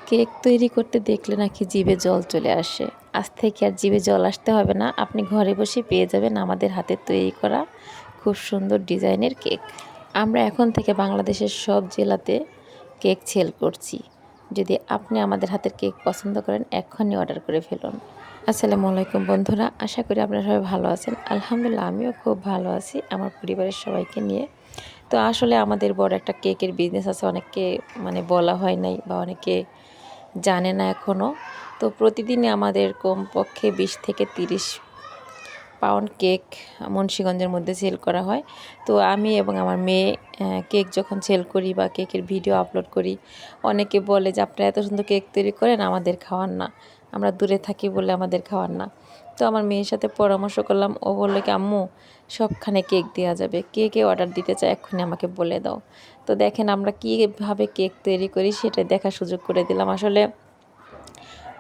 Cake তৈরি করতে দেখলে নাকি জিভে জল চলে আসে। আজ থেকে আর জিভে জল আসতে হবে না, আপনি ঘরে বসে পেয়ে যাবেন আমাদের হাতে তৈরি করা খুব সুন্দর ডিজাইনের কেক। আমরা এখন থেকে বাংলাদেশের সব জেলাতে কেক সেল করছি। যদি আপনি আমাদের হাতের কেক পছন্দ করেন, এক্ষুনি অর্ডার করে ফেলুন। আসসালামু আলাইকুম বন্ধুরা, আশা করি আপনারা সবাই ভালো আছেন। আলহামদুলিল্লাহ, আমিও খুব ভালো আছি আমার পরিবারের সবাইকে নিয়ে। তো আসলে আমাদের বড় একটা কেকের বিজনেস আছে, অনেককে বলা হয় নাই বা অনেকে জানে না এখনও। তো প্রতিদিনই আমাদের কমপক্ষে 20 থেকে 30 পাউন্ড কেক মুন্সিগঞ্জের মধ্যে সেল করা হয়। তো আমি এবং আমার মেয়ে কেক যখন সেল করি বা কেকের ভিডিও আপলোড করি, অনেকে বলে যে আপনারা এত সুন্দর কেক তৈরি করেন, আমাদের খাওয়ান না, আমরা দূরে থাকি বলে আমাদের খাওয়ান না। তো আমার মেয়ের সাথে পরামর্শ করলাম, ও বললো কি আম্মু সবখানে কেক দেওয়া যাবে, কে কে অর্ডার দিতে চায় এক্ষুনি আমাকে বলে দাও। তো দেখেন আমরা কীভাবে কেক তৈরি করি সেটা দেখার সুযোগ করে দিলাম। আসলে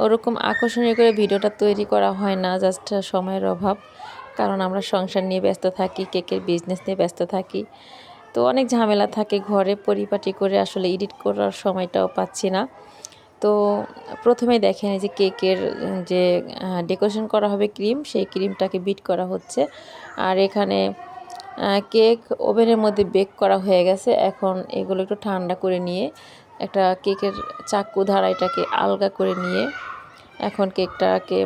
ওরকম আকর্ষণীয় করে ভিডিওটা তৈরি করা হয় না, জাস্ট সময়ের অভাব, কারণ আমরা সংসার নিয়ে ব্যস্ত থাকি, কেকের বিজনেস নিয়ে ব্যস্ত থাকি। তো অনেক ঝামেলা থাকে ঘরে, পরিপাটি করে আসলে এডিট করার সময়টাও পাচ্ছি না। তো প্রথমেই দেখেন এই যে কেকের যে ডেকোরেশন করা হবে ক্রিম, সেই ক্রিমটাকে বিট করা হচ্ছে। আর এখানে কেক ওভেনের মধ্যে বেক করা হয়ে গেছে। এখন এগুলো একটু ঠান্ডা করে নিয়ে একটা কেকের চাকু ধারা এটাকে আলগা করে নিয়ে এখন কেকটাকে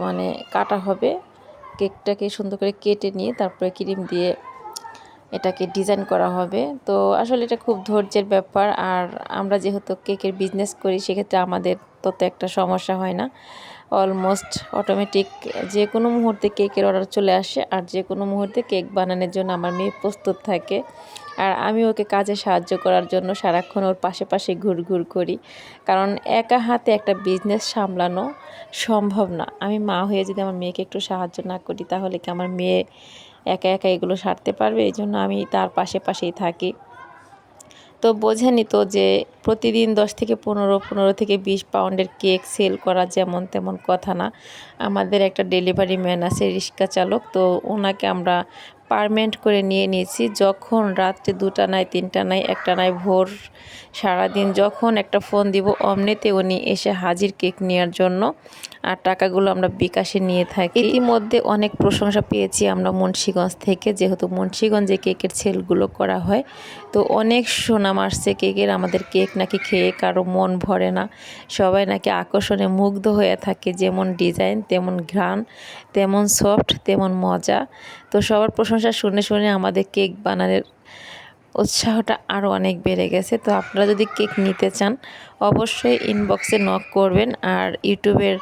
কাটা হবে। কেকটাকে সুন্দর করে কেটে নিয়ে তারপরে ক্রিম দিয়ে এটাকে ডিজাইন করা হবে। তো আসলে এটা খুব ধৈর্যের ব্যাপার। আর আমরা যেহেতু কেকের বিজনেস করি, সেক্ষেত্রে আমাদের তত একটা সমস্যা হয় না। অলমোস্ট অটোমেটিক যে কোনো মুহূর্তে কেকের অর্ডার চলে আসে, আর যে কোনো মুহূর্তে কেক বানানোর জন্য আমার মেয়ে প্রস্তুত থাকে। আর আমি ওকে কাজে সাহায্য করার জন্য সারাক্ষণ ওর পাশে পাশে ঘুরঘুর করি, কারণ একা হাতে একটা বিজনেস সামলানো সম্ভব না। আমি মা হয়ে যদি আমার মেয়েকে একটু সাহায্য না করি, তাহলে কি আমার মেয়ে একা একা এগুলো সারতে পারবে? এই জন্য আমি তার পাশেই থাকি। তো বোঝেনি তো যে প্রতিদিন 10 থেকে 15 থেকে 20 পাউন্ডের কেক সেল করা যেমন তেমন কথা না। আমাদের একটা ডেলিভারি ম্যান আছে, রিক্সা চালক, তো ওনাকে আমরা পার্মেন্ট করে নিয়ে নিয়েছি। যখন রাত্রে 2টা নাই, 3টা নাই, 1টা নাই, ভোর সারাদিন যখন একটা ফোন দিব অমনিতে উনি এসে হাজির কেক নেওয়ার জন্য। আর টাকাগুলো আমরা বিকাশে নিয়ে থাকি। ইতিমধ্যে অনেক প্রশংসা পেয়েছি আমরা মুন্সিগঞ্জ থেকে, যেহেতু মুন্সিগঞ্জে কেকের সেলগুলো করা হয়। তো অনেক সুনাম আসছে কেকের। আমাদের কেক নাকি খেয়ে কারো মন ভরে না, সবাই নাকি আকর্ষণে মুগ্ধ হয়ে থাকে। যেমন ডিজাইন তেমন ঘ্রাণ, তেমন সফট তেমন মজা। তো সবার প্রশংসা শুনে শুনে আমাদের কেক বানানোর উৎসাহটা আরও অনেক বেড়ে গেছে। তো আপনারা যদি কেক নিতে চান, অবশ্যই ইনবক্সে নক করবেন আর ইউটিউবের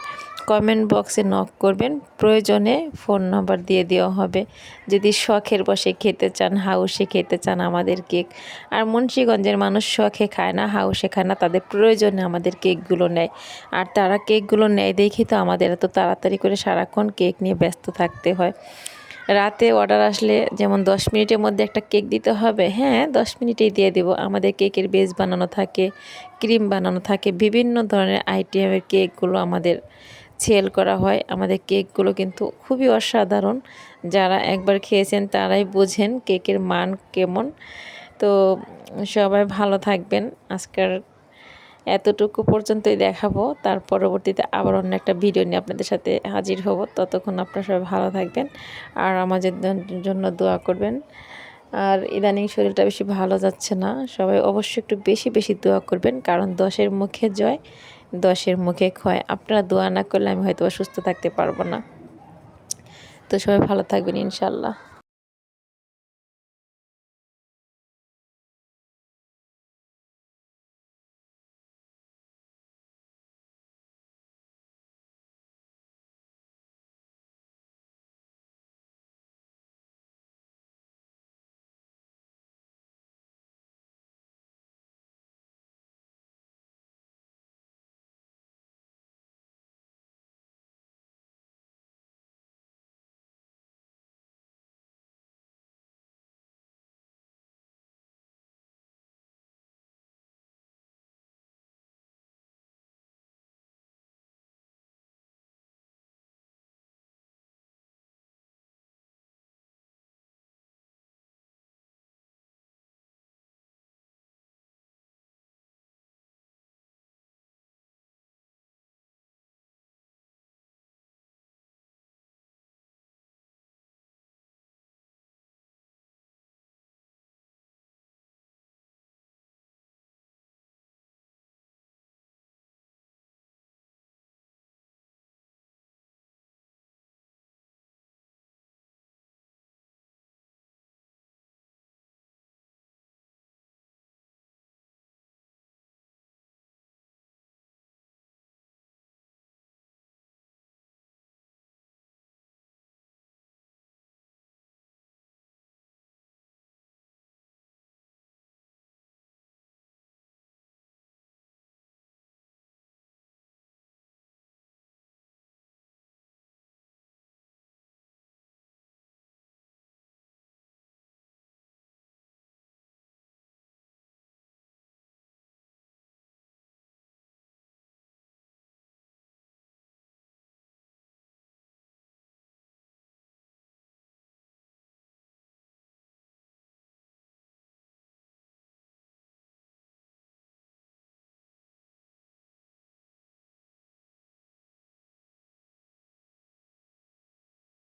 কমেন্ট বক্সে নক করবেন। প্রয়োজনে ফোন নাম্বার দিয়ে দেওয়া হবে। যদি শখের বসে খেতে চান, হাউসে খেতে চান আমাদের কেক। আর মুন্সিগঞ্জের মানুষ শখে খায় না, হাউসে খায় না, তাদের প্রয়োজনে আমাদের কেকগুলো নেয়। আর তারা কেকগুলো নেয় দেখি তো আমাদের এত তাড়াতাড়ি করে সারাক্ষণ কেক নিয়ে ব্যস্ত থাকতে হয়। রাতে অর্ডার আসলে যেমন 10 মিনিটের মধ্যে একটা কেক দিতে হবে, হ্যাঁ 10 মিনিটেই দিয়ে দেব। আমাদের কেকের বেস বানানো থাকে, ক্রিম বানানো থাকে, বিভিন্ন ধরনের আইটেমের কেকগুলো আমাদের সেল করা হয়। আমাদের কেকগুলো কিন্তু খুবই অসাধারণ, যারা একবার খেয়েছেন তারাই বোঝেন কেকের মান কেমন। তো সবাই ভালো থাকবেন। আজকের এতটুকু পর্যন্তই দেখাবো, তার পরবর্তীতে আবার অন্য একটা ভিডিও নিয়ে আপনাদের সাথে হাজির হব। ততক্ষণ আপনারা সবাই ভালো থাকবেন আর আমাদের জন্য দোয়া করবেন। আর ইদানিং শরীরটা বেশি ভালো যাচ্ছে না, সবাই অবশ্যই একটু বেশি বেশি দোয়া করবেন, কারণ 10-এর মুখে জয়, 10-এর মুখে ক্ষয়। আপনারা দোয়া না করলে আমি হয়তো সুস্থ থাকতে পারবো না। তো সবাই ভালো থাকবেন ইনশাল্লাহ।